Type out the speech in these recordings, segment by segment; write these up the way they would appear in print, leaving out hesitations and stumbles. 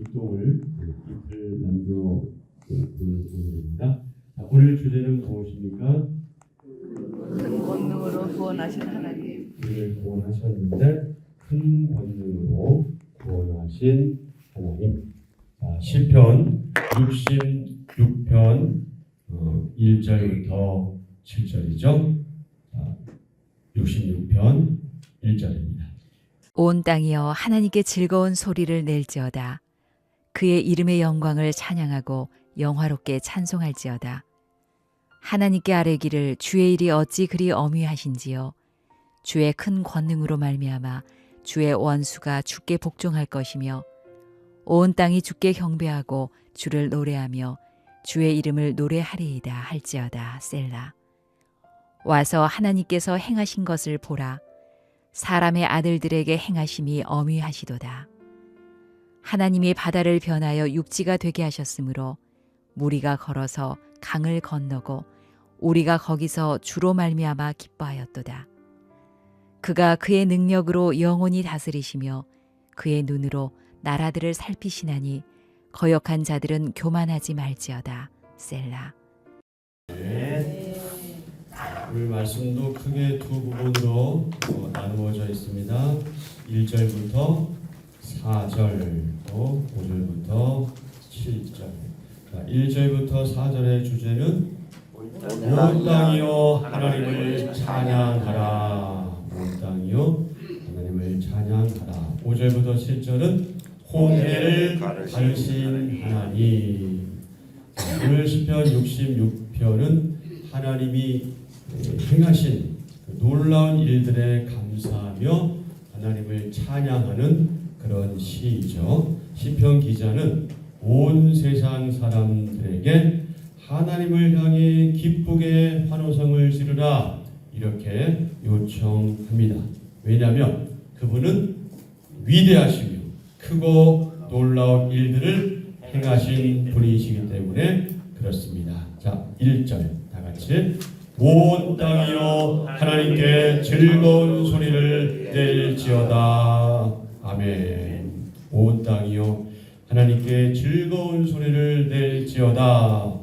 율동을 이틀 남겨 본 오늘입니다. 오늘 주제는 무엇입니까? 큰 권능으로 구원하신 하나님. 우리를 구원하셨는데 큰 권능으로 구원하신 하나님. 시편 66편 1절부터 7절이죠. 66편 1절입니다. 온 땅이여 하나님께 즐거운 소리를 낼지어다. 그의 이름의 영광을 찬양하고 영화롭게 찬송할지어다. 하나님께 아뢰기를 주의 일이 어찌 그리 어미하신지요. 주의 큰 권능으로 말미암아 주의 원수가 주께 복종할 것이며 온 땅이 주께 경배하고 주를 노래하며 주의 이름을 노래하리이다 할지어다. 셀라. 와서 하나님께서 행하신 것을 보라. 사람의 아들들에게 행하심이 어미하시도다. 하나님이 바다를 변하여 육지가 되게 하셨으므로 무리가 걸어서 강을 건너고 우리가 거기서 주로 말미암아 기뻐하였도다. 그가 그의 능력으로 영원히 다스리시며 그의 눈으로 나라들을 살피시나니 거역한 자들은 교만하지 말지어다. 셀라. 오늘 말씀도 크게 두 부분으로 나누어져 있습니다. 1절부터 4절, 또 5절부터 7절. 1절부터 4절의 주제는 온 땅이여 하나님을 찬양하라. 온 땅이여 하나님을 찬양하라. 5절부터 7절은 홍해를 가르신 하나님. 오늘 시편 66편은 하나님이 행하신 놀라운 일들에 감사하며 하나님을 찬양하는 그런 시이죠. 시편 기자는 온 세상 사람들에게 하나님을 향해 기쁘게 환호성을 지르라 이렇게 요청합니다. 왜냐하면 그분은 위대하시며 크고 놀라운 일들을 행하신 분이시기 때문에 그렇습니다. 자, 1절 다 같이 온 땅이여 하나님께 즐거운 소리를 낼지어다. 아멘. 온 땅이여 하나님께 즐거운 소리를 낼지어다.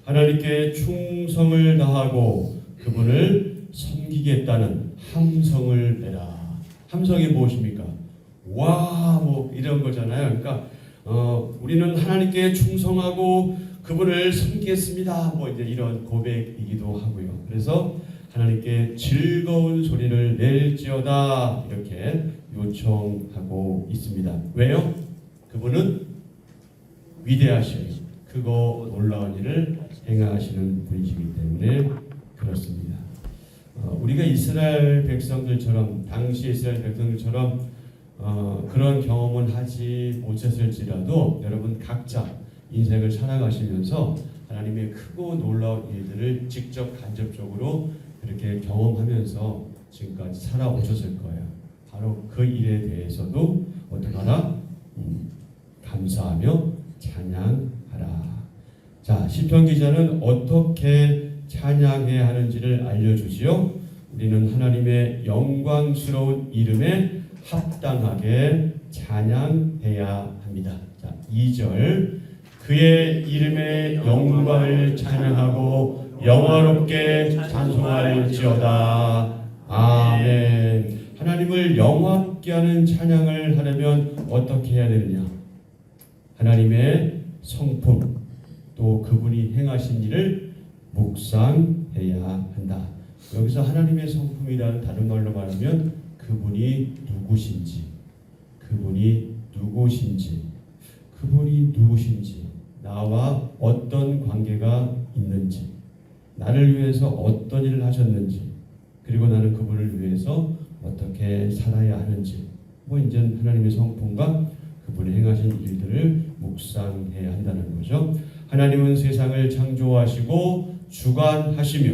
하나님께 충성을 다하고 그분을 섬기겠다는 함성을 내라. 함성이 무엇입니까? 와, 뭐 이런 거잖아요. 그러니까 우리는 하나님께 충성하고 그분을 섬기겠습니다. 뭐 이제 이런 고백이기도 하고요. 그래서 하나님께 즐거운 소리를 낼지어다 이렇게 요청하고 있습니다. 왜요? 그분은 위대하시며 크고 놀라운 일을 행하시는 분이시기 때문에 그렇습니다. 우리가 이스라엘 백성들처럼 당시 이스라엘 백성들처럼 그런 경험은 하지 못했을지라도 여러분 각자 인생을 살아가시면서 하나님의 크고 놀라운 일들을 직접 간접적으로 그렇게 경험하면서 지금까지 살아오셨을 거예요. 바로 그 일에 대해서도 어떻게 하라? 감사하며 찬양하라. 자, 시편 기자는 어떻게 찬양해야 하는지를 알려주지요. 우리는 하나님의 영광스러운 이름에 합당하게 찬양해야 합니다. 자, 2절 그의 이름의 영광을 찬양하고 영화롭게 찬송할지어다. 아멘. 하나님을 영화롭게 하는 찬양을 하려면 어떻게 해야 되느냐? 하나님의 성품 또 그분이 행하신 일을 묵상해야 한다. 여기서 하나님의 성품이라는 다른 말로 말하면 그분이 누구신지 나와 어떤 관계가 있는지 나를 위해서 어떤 일을 하셨는지 그리고 나는 그분을 위해서 어떻게 살아야 하는지 뭐 이제 하나님의 성품과 그분이 행하신 일들을 묵상해야 한다는 거죠. 하나님은 세상을 창조하시고 주관하시며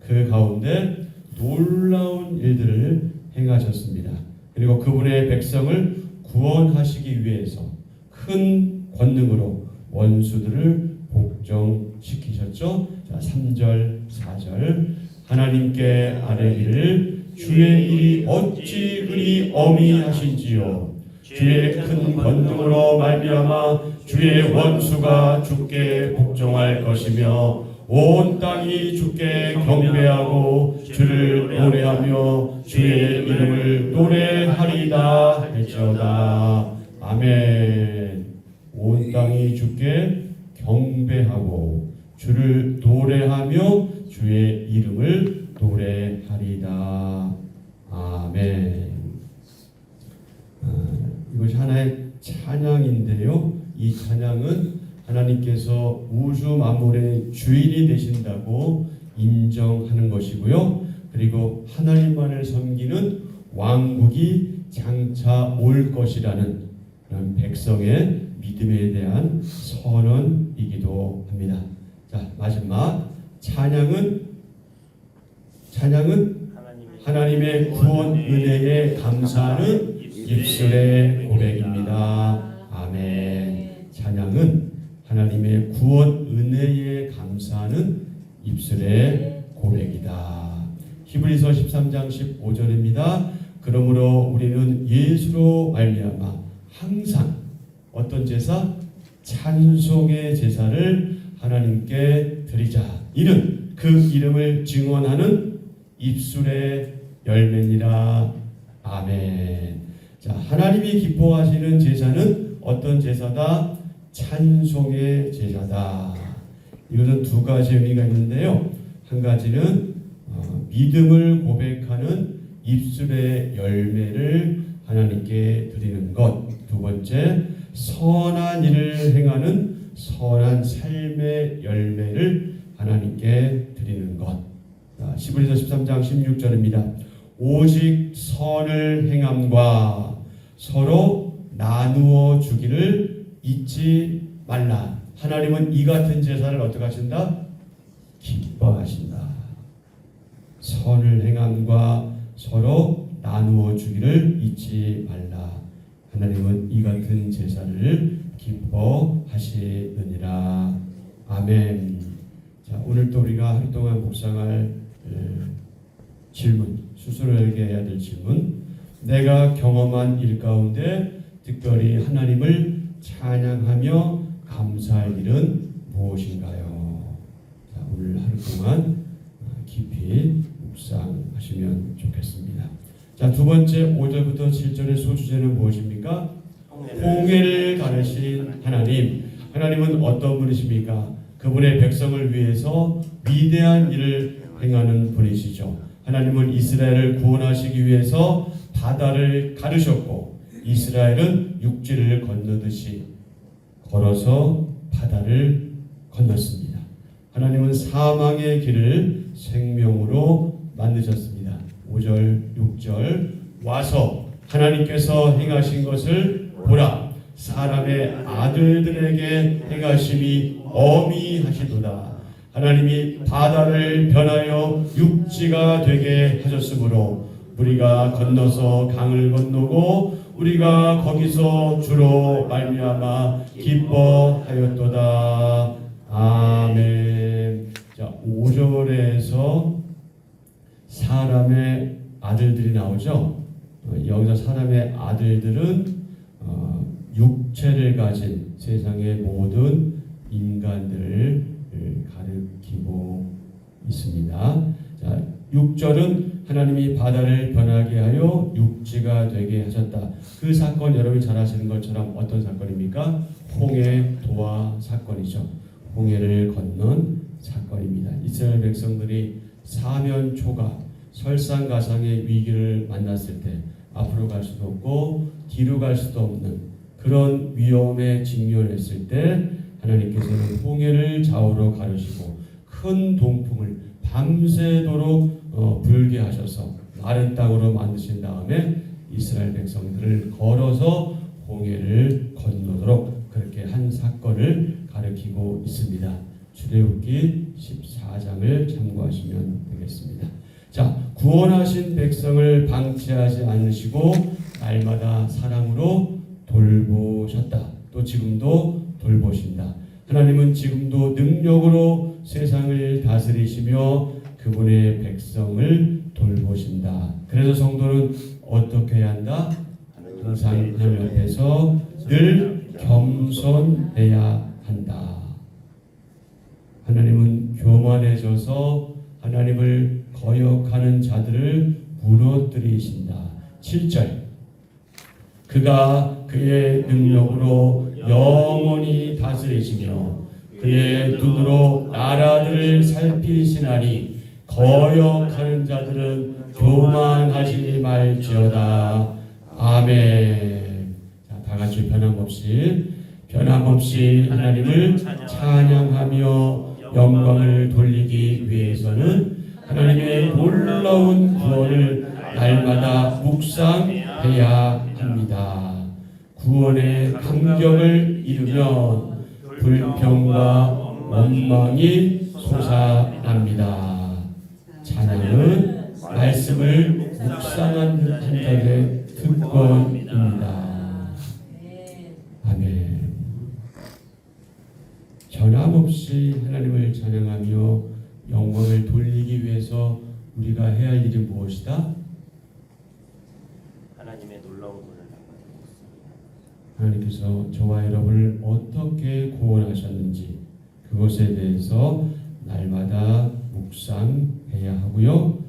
그 가운데 놀라운 일들을 행하셨습니다. 그리고 그분의 백성을 구원하시기 위해서 큰 권능으로 원수들을 복종시키셨죠. 자, 3절, 4절 하나님께 아뢰기를 주의 일이 어찌 그리 어미하신지요. 주의 큰 권능으로 말미암아 주의 원수가 주께 복종할 것이며 온 땅이 주께 경배하고 주를 노래하며 주의 이름을 노래하리다 할지어다. 아멘. 온 땅이 주께 경배하고 주를 노래하며 주의 이름을 노래하리다. 아멘. 이것이 하나의 찬양인데요. 이 찬양은 하나님께서 우주 만물의 주인이 되신다고 인정하는 것이고요. 그리고 하나님만을 섬기는 왕국이 장차 올 것이라는 그런 백성의 믿음에 대한 선언이기도 합니다. 자, 마지막 찬양은 하나님의 구원 은혜에 감사하는 입술의 고백입니다. 아멘. 찬양은 하나님의 구원 은혜에 감사하는 입술의 고백이다. 히브리서 13장 15절입니다. 그러므로 우리는 예수로 말미암아 항상 어떤 제사? 찬송의 제사를 하나님께 드리자. 이는 그 이름을 증언하는 입술의 열매니라. 아멘. 자, 하나님이 기뻐하시는 제사는 어떤 제사다? 찬송의 제사다. 이것은 두 가지 의미가 있는데요. 한 가지는 믿음을 고백하는 입술의 열매를 하나님께 드리는 것. 두 번째, 선한 일을 행하는 선한 삶의 열매를 하나님께 드리는 것. 히브리서 13장 16절입니다. 오직 선을 행함과 서로 나누어 주기를 잊지 말라. 하나님은 이 같은 제사를 어떻게 하신다? 기뻐하신다. 선을 행함과 서로 나누어 주기를 잊지 말라. 하나님은 이 같은 제사를 기뻐하시느니라. 아멘. 자, 오늘 또 우리가 하루 동안 묵상할 질문, 스스로에게 해야 될 질문. 내가 경험한 일 가운데 특별히 하나님을 찬양하며 감사할 일은 무엇인가요? 자, 오늘 하루 동안 깊이 묵상하시면 좋겠습니다. 자, 두 번째 5절부터 7절의 소주제는 무엇입니까? 홍해를 가르신 하나님. 하나님은 어떤 분이십니까? 그분의 백성을 위해서 위대한 일을 행하는 분이시죠. 하나님은 이스라엘을 구원하시기 위해서 바다를 가르셨고 이스라엘은 육지를 건너듯이 걸어서 바다를 건넜습니다. 하나님은 사망의 길을 생명으로 만드셨습니다. 5절, 6절 와서 하나님께서 행하신 것을 보라. 사람의 아들들에게 행하심이 어미하시도다. 하나님이 바다를 변하여 육지가 되게 하셨으므로 우리가 건너서 강을 건너고 우리가 거기서 주로 말미암아 기뻐하였도다. 아멘. 자, 5절에서 사람의 아들들이 나오죠. 여기서 사람의 아들들은 육체를 가진 세상의 모든 인간들을 가리키고 있습니다. 자, 6절은 하나님이 바다를 변하게 하여 육지가 되게 하셨다. 그 사건 여러분이 잘 아시는 것처럼 어떤 사건입니까? 홍해 도화 사건이죠. 홍해를 건넌 사건입니다. 이스라엘 백성들이 사면초가 설상가상의 위기를 만났을 때 앞으로 갈 수도 없고 뒤로 갈 수도 없는 그런 위험에 직면했을 때 하나님께서는 홍해를 좌우로 가르시고 큰 동풍을 밤새도록 불게 하셔서 마른 땅으로 만드신 다음에 이스라엘 백성들을 걸어서 홍해를 건너도록 그렇게 한 사건을 가리키고 있습니다. 출애굽기 14장을 참고하시면 되겠습니다. 자, 구원하신 백성을 방치하지 않으시고 날마다 사랑으로 돌보셨다. 또 지금도 돌보신다. 하나님은 지금도 능력으로 세상을 다스리시며 그분의 백성을 돌보신다. 그래서 성도는 어떻게 해야 한다? 항상 하나님 앞에서 늘 겸손해야 한다. 하나님은 교만해져서 하나님을 거역하는 자들을 무너뜨리신다. 7절 그가 그의 능력으로 영원히 다스리시며 그의 눈으로 나라들을 살피시나니 거역하는 자들은 교만하지 말지어다. 아멘. 자, 다 같이 변함없이 하나님을 찬양하며 영광을 돌리기 위해서는 하나님의 놀라운 구원을 날마다 묵상해야 합니다. 구원의 감격을 이루면 불평과 원망이 솟아납니다. 찬양은 말씀을 묵상한 자의 특권입니다. 아멘. 변함없이 하나님을 찬양하며 영광을 돌리기 위해서 우리가 해야 할 일이 무엇이다? 하나님의 놀라운 구원을 날마다 묵상합니다. 하나님께서 저와 여러분을 어떻게 구원하셨는지 그것에 대해서 날마다 묵상해야 하고요.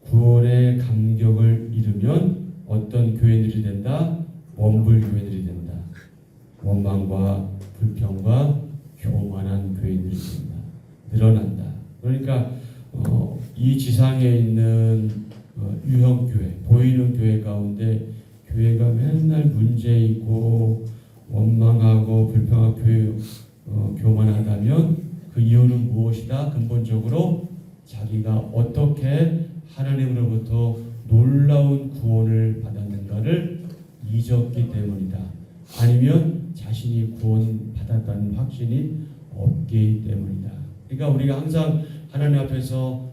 구원의 감격을 이루면 어떤 교회들이 된다? 원불 교회들이 된다. 원망과 불평과 교만한 교회들이 된다. 늘어난다. 그러니까 이 지상에 있는 유형교회, 보이는 교회 가운데 교회가 맨날 문제 있고 원망하고 불평하고 교만하다면 그 이유는 무엇이다? 근본적으로 자기가 어떻게 하나님으로부터 놀라운 구원을 받았는가를 잊었기 때문이다. 아니면 자신이 구원받았다는 확신이 없기 때문이다. 그러니까 우리가 항상 하나님 앞에서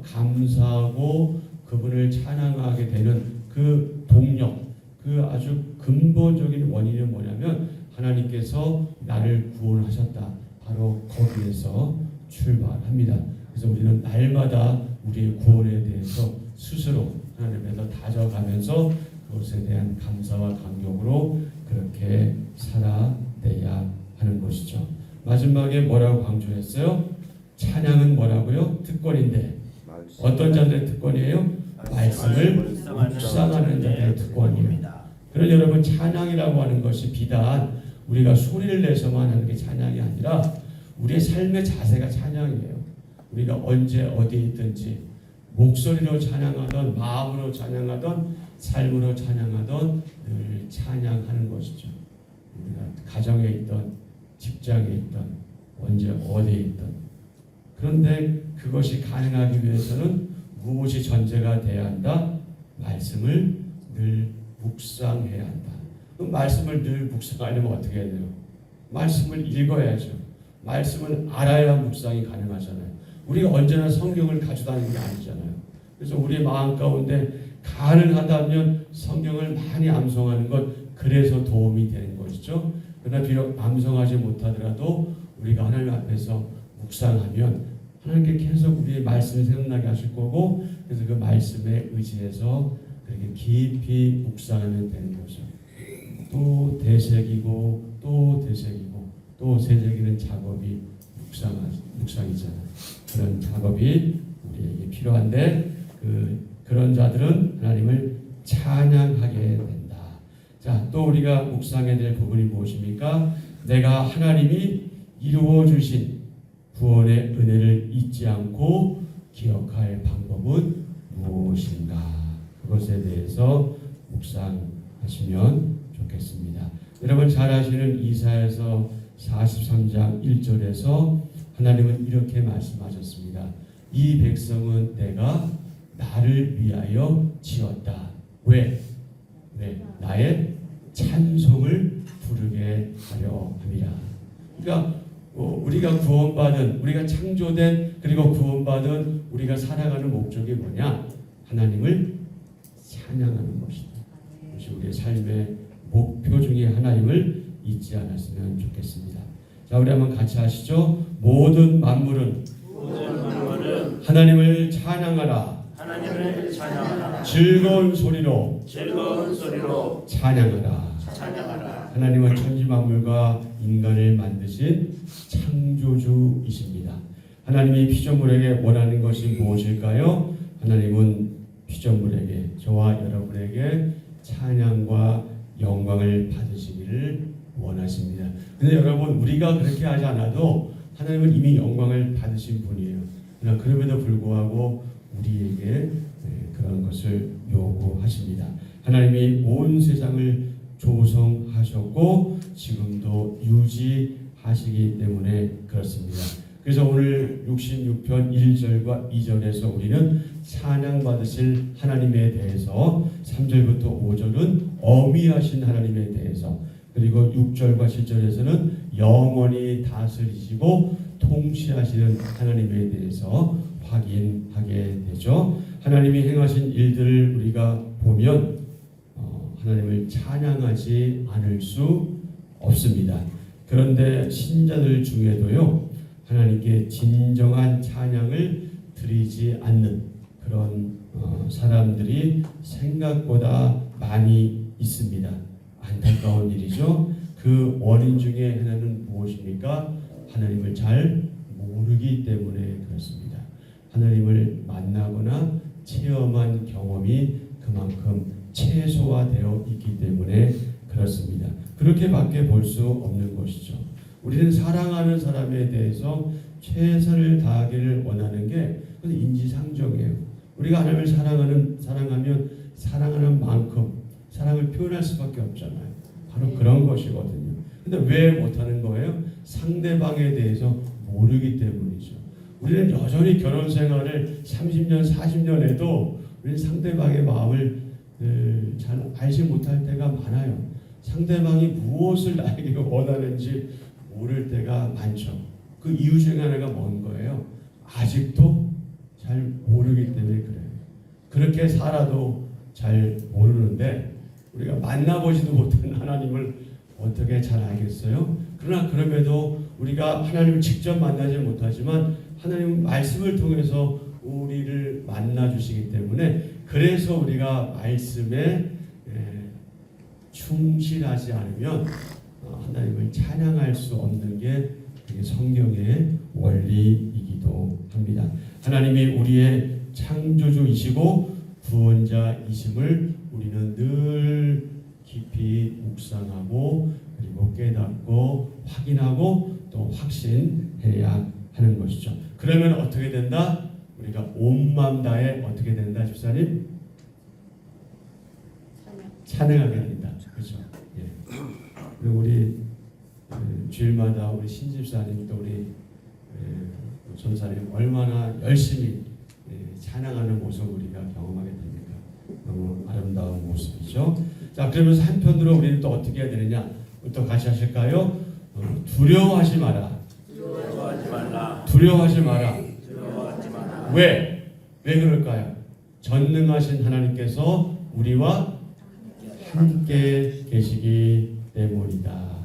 감사하고 그분을 찬양하게 되는 그 동력, 그 아주 근본적인 원인은 뭐냐면 하나님께서 나를 구원하셨다. 바로 거기에서 출발합니다. 그래서 우리는 날마다 우리의 구원에 대해서 스스로 하나님께서 다져가면서 그것에 대한 감사와 감격으로 그렇게 살아내야 하는 것이죠. 마지막에 뭐라고 강조했어요? 찬양은 뭐라고요? 특권인데 어떤 자들의 특권이에요? 말씀을 묵상하는 자들의 특권이에요. 그런 여러분 찬양이라고 하는 것이 비단 우리가 소리를 내서만 하는 게 찬양이 아니라 우리의 삶의 자세가 찬양이에요. 우리가 언제 어디에 있든지 목소리로 찬양하던 마음으로 찬양하던 삶으로 찬양하던 늘 찬양하는 것이죠. 우리가 가정에 있던 직장에 있던 언제 어디에 있던 그런데 그것이 가능하기 위해서는 무엇이 전제가 돼야 한다? 말씀을 늘 묵상해야 한다. 그럼 말씀을 늘 묵상하려면 어떻게 해야 돼요? 말씀을 읽어야죠. 말씀을 알아야 묵상이 가능하잖아요. 우리가 언제나 성경을 가져다니는 게 아니잖아요. 그래서 우리 마음 가운데 가능하다면 성경을 많이 암송하는 것 그래서 도움이 되는 것이죠. 그러나 비록 암송하지 못하더라도 우리가 하나님 앞에서 묵상하면 하나님께 계속 우리의 말씀을 생각나게 하실 거고 그래서 그 말씀에 의지해서 그렇게 깊이 묵상하면 되는 거죠. 또 되새기고 또 되새기고 또 새새기는 작업이 묵상이잖아요. 그런 작업이 우리에게 필요한데 그런 자들은 하나님을 찬양하게 된다. 자, 또 우리가 묵상해야 될 부분이 무엇입니까? 내가 하나님이 이루어 주신 구원의 은혜를 잊지 않고 기억할 방법은 무엇인가? 그것에 대해서 묵상하시면 좋겠습니다. 여러분 잘 아시는 이사야서 43장 1절에서 하나님은 이렇게 말씀하셨습니다. 이 백성은 내가 나를 위하여 지었다. 왜? 나의 찬송을 부르게 하려 함이라. 그러니까 우리가 구원받은, 우리가 창조된 그리고 구원받은 우리가 살아가는 목적이 뭐냐? 하나님을 찬양하는 것이다. 그것이 우리의 삶의 목표 중에 하나님을 잊지 않았으면 좋겠습니다. 자, 우리 한번 같이 하시죠. 모든 만물은 하나님을 찬양하라. 하나님을 찬양하라. 즐거운 소리로 즐거운 소리로 찬양하라. 찬양하라. 하나님은 천지만물과 인간을 만드신 창조주이십니다. 하나님이 피조물에게 원하는 것이 무엇일까요? 하나님은 피조물에게, 저와 여러분에게 찬양과 영광을 받으시기를 원하십니다. 근데 여러분, 우리가 그렇게 하지 않아도 하나님은 이미 영광을 받으신 분이에요. 그러나 그럼에도 불구하고 우리에게 그런 것을 요구하십니다. 하나님이 온 세상을 조성하셨고 지금도 유지하시기 때문에 그렇습니다. 그래서 오늘 66편 1절과 2절에서 우리는 찬양받으실 하나님에 대해서, 3절부터 5절은 어미하신 하나님에 대해서, 그리고 6절과 7절에서는 영원히 다스리시고 통치하시는 하나님에 대해서 확인하게 되죠. 하나님이 행하신 일들을 우리가 보면 하나님을 찬양하지 않을 수 없습니다. 그런데 신자들 중에도요, 하나님께 진정한 찬양을 드리지 않는 그런 사람들이 생각보다 많이 있습니다. 안타까운 일이죠. 그 원인 중에 하나는 무엇입니까? 하나님을 잘 모르기 때문에 그렇습니다. 하나님을 만나거나 체험한 경험이 그만큼 최소화되어 있기 때문에 그렇습니다. 그렇게밖에 볼 수 없는 것이죠. 우리는 사랑하는 사람에 대해서 최선을 다하기를 원하는 게 인지상정이에요. 우리가 하나님을 사랑하면 사랑하는 만큼 사랑을 표현할 수밖에 없잖아요. 바로 그런 것이거든요. 근데 왜 못하는 거예요? 상대방에 대해서 모르기 때문이죠. 우리는 여전히 결혼 생활을 30년, 40년 해도 우리는 상대방의 마음을 잘 알지 못할 때가 많아요. 상대방이 무엇을 나에게 원하는지 모를 때가 많죠. 그 이유 중에 하나가 뭔 거예요? 아직도 잘 모르기 때문에 그래요. 그렇게 살아도 잘 모르는데 우리가 만나보지도 못한 하나님을 어떻게 잘 알겠어요? 그러나 그럼에도 우리가 하나님을 직접 만나지 못하지만 하나님 말씀을 통해서 우리를 만나주시기 때문에, 그래서 우리가 말씀에 충실하지 않으면 하나님을 찬양할 수 없는 게 성경의 원리이기도 합니다. 하나님이 우리의 창조주이시고 구원자이심을 우리는 늘 깊이 묵상하고 그리고 깨닫고 확인하고 또 확신해야 하는 것이죠. 그러면 어떻게 된다? 우리가 온 마음 다해 어떻게 된다, 집사님? 찬양하게 된다. 그렇죠? 예. 그리고 우리 주일마다 우리 신집사님 또 우리 전사님 얼마나 열심히 찬양하는 모습 우리가 경험하게 됩니까? 너무 아름다운 모습이죠. 자, 그러면서 한편으로 우리는 또 어떻게 해야 되느냐? 또 같이 하실까요? 두려워하지 마라. 두려워하지 말라. 두려워하지 마라. 두려워하지 마라. 왜 그럴까요? 전능하신 하나님께서 우리와 함께 계시기 때문이다.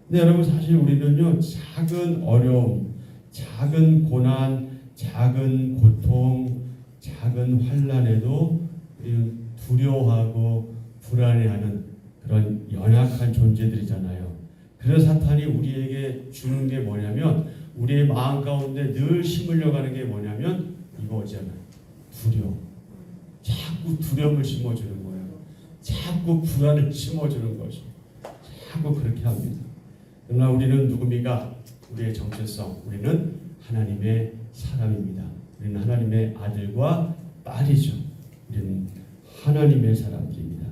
근데 여러분, 사실 우리는요, 작은 어려움, 작은 고난, 작은 고통, 작은 환난에도 우리는 두려워하고 불안해하는 그런 연약한 존재들이잖아요. 그래서 사탄이 우리에게 주는 게 뭐냐면, 우리의 마음 가운데 늘 심으려고 하는 게 뭐냐면 이거잖아요. 두려움. 자꾸 두려움을 심어주는 거예요. 자꾸 불안을 심어주는 것이. 자꾸 그렇게 합니다. 그러나 우리는 누굽니까? 우리의 정체성. 우리는 하나님의 사람입니다. 우리는 하나님의 아들과 딸이죠. 우리는 하나님의 사람들입니다.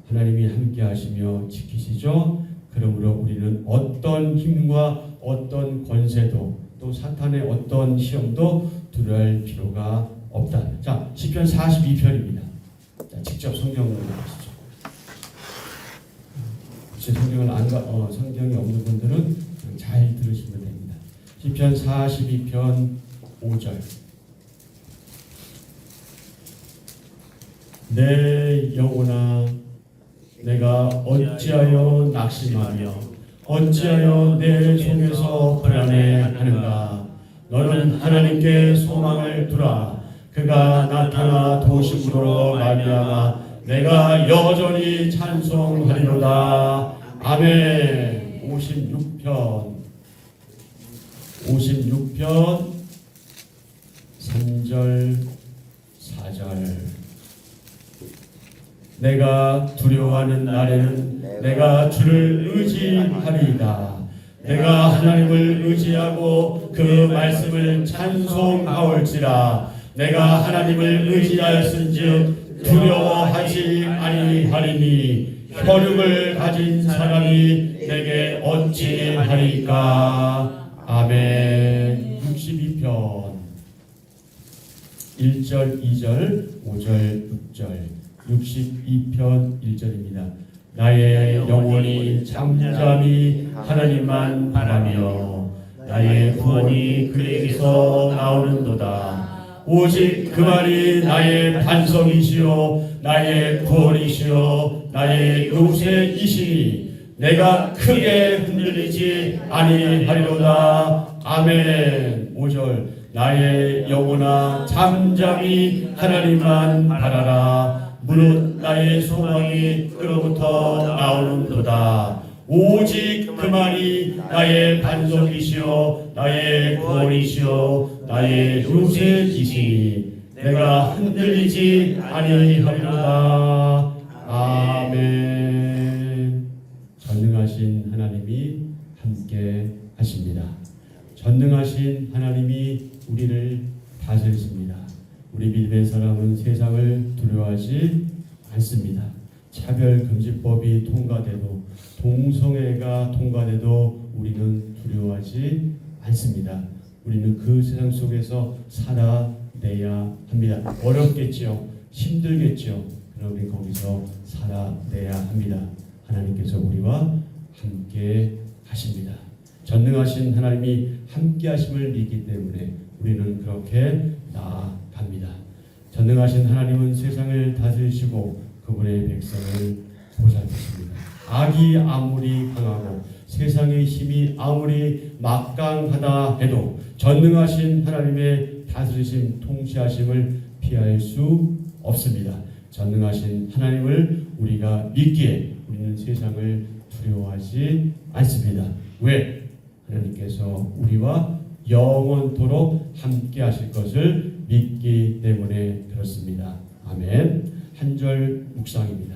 하나님이 함께 하시며 지키시죠. 그러므로 우리는 어떤 힘과 어떤 권세도 또 사탄의 어떤 시험도 두려워할 필요가 없다. 자, 시편 42편입니다. 자, 직접 성경으로 보시죠. 제 성경을 성경이 없는 분들은 잘 들으시면 됩니다. 시편 42편 5절. 내 영혼아, 내가 어찌하여 낙심하며 어찌하여 내 속에서 불안해하는가? 너는 하나님께 소망을 두라. 그가 나타나 도심으로 말미암아 내가 여전히 찬송하리로다. 아멘. 56편 3절 4절. 내가 두려워하는 날에는 내가 주를 의지하리이다. 내가 하나님을 의지하고 그 말씀을 찬송하올지라. 내가 하나님을 의지하였은즉 두려워하지 아니하리니 혈육을 가진 사람이 내게 어찌하리까. 아멘. 62편 1절 2절 5절 6절 62편 1절입니다. 나의 영혼이 잠잠히 하나님만 바라며 나의 구원이 그에게서 나오는도다. 오직 그 말이 나의 반석이시요 나의 구원이시요 나의 요새이시니 내가 크게 흔들리지 아니하리로다. 아멘. 5절 나의 영혼아 잠잠히 하나님만 바라라. 무릇 나의 소망이 그로부터 나오는도다. 오직 그 말이 나의 반석이시요 나의 구원이시요 나의 요새이시니 내가 흔들리지 아니하리로다. 아멘. 전능하신 하나님이 함께 하십니다. 전능하신 하나님이 우리를 다스리십니다. 우리 믿음의 사람은 세상을 두려워하지 않습니다. 차별금지법이 통과돼도 동성애가 통과돼도 우리는 두려워하지 않습니다. 우리는 그 세상 속에서 살아내야 합니다. 어렵겠지요. 힘들겠지요. 그러나 우리 거기서 살아내야 합니다. 하나님께서 우리와 함께 하십니다. 전능하신 하나님이 함께 하심을 믿기 때문에 우리는 그렇게 나아갑니다. 전능하신 하나님은 세상을 다스리시고 그분의 백성을 보살피십니다. 악이 아무리 강하고 세상의 힘이 아무리 막강하다 해도 전능하신 하나님의 다스리심 통치하심을 피할 수 없습니다. 전능하신 하나님을 우리가 믿기에 우리는 세상을 두려워하지 않습니다. 왜? 하나님께서 우리와 영원토록 함께 하실 것을 믿기 때문에 그렇습니다. 아멘. 한 절 묵상입니다.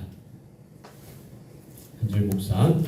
한 절 묵상.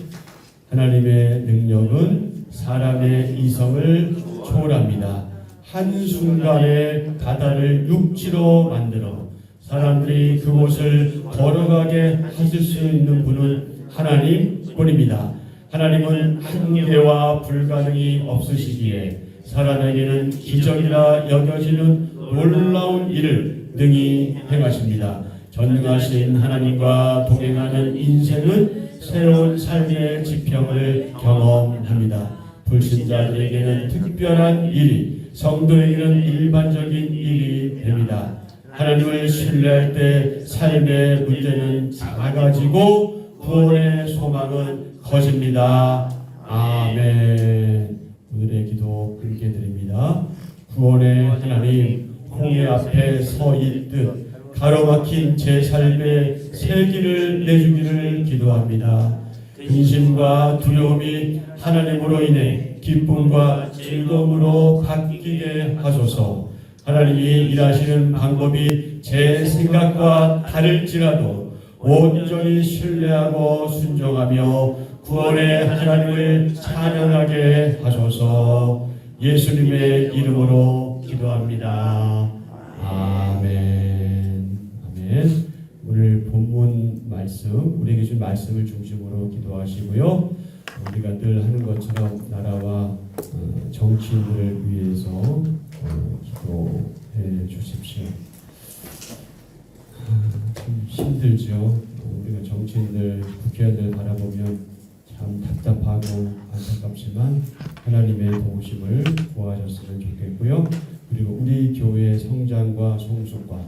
하나님의 능력은 사람의 이성을 초월합니다. 한순간에 바다를 육지로 만들어 사람들이 그곳을 걸어가게 하실 수 있는 분은 하나님뿐입니다. 하나님은 한계와 불가능이 없으시기에 사람에게는 기적이라 여겨지는 놀라운 일을 능히 행하십니다. 전능하신 하나님과 동행하는 인생은 새로운 삶의 지평을 경험합니다. 불신자들에게는 특별한 일이, 성도에게는 일반적인 일이 됩니다. 하나님을 신뢰할 때 삶의 문제는 작아지고 구원의 소망은 커집니다. 아멘. 오늘의 기도 그렇게 드립니다. 구원의 하나님, 홍해 앞에 서 있듯 가로막힌 제 삶에 새 길을 내주기를 기도합니다. 근심과 두려움이 하나님으로 인해 기쁨과 즐거움으로 바뀌게 하소서. 하나님이 일하시는 방법이 제 생각과 다를지라도 온전히 신뢰하고 순종하며 구원의 하나님을 찬양하게 하소서. 예수님의 이름으로 기도합니다. 아멘. 아멘. 오늘 본문 말씀, 우리에게 준 말씀을 중심으로 기도하시고요. 우리가 늘 하는 것처럼 나라와 정치인들을 위해서 기도해 주십시오. 참 힘들죠. 우리가 정치인들, 국회의원들 바라보면 참 답답하고 안타깝지만 하나님의 도우심을 구하셨으면 좋겠고요. 그리고 우리 교회의 성장과 성숙과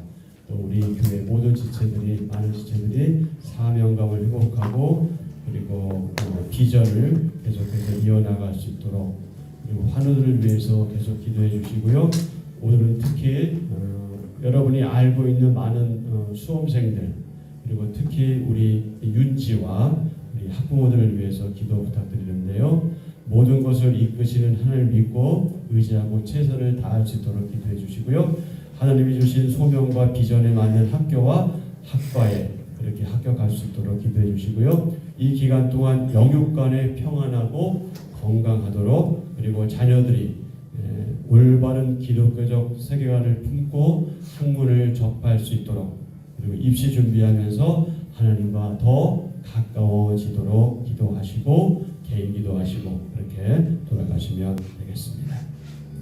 또 우리 교회 모든 지체들이, 많은 지체들이 사명감을 회복하고 그리고 비전을 계속해서 이어나갈 수 있도록, 그리고 환우들을 위해서 계속 기도해 주시고요. 오늘은 특히 여러분이 알고 있는 많은 수험생들 그리고 특히 우리 윤지와 우리 학부모들을 위해서 기도 부탁드리는데요. 모든 것을 이끄시는 하나님을 믿고 의지하고 최선을 다할 수 있도록 기도해 주시고요. 하나님이 주신 소명과 비전에 맞는 학교와 학과에 그렇게 합격할 수 있도록 기도해 주시고요. 이 기간 동안 영육간에 평안하고 건강하도록 그리고 자녀들이 올바른 기독교적 세계관을 품고 학문을 접할 수 있도록 그리고 입시 준비하면서 하나님과 더 가까워지도록 기도하시고 개인 기도하시고 그렇게 돌아가시면 되겠습니다.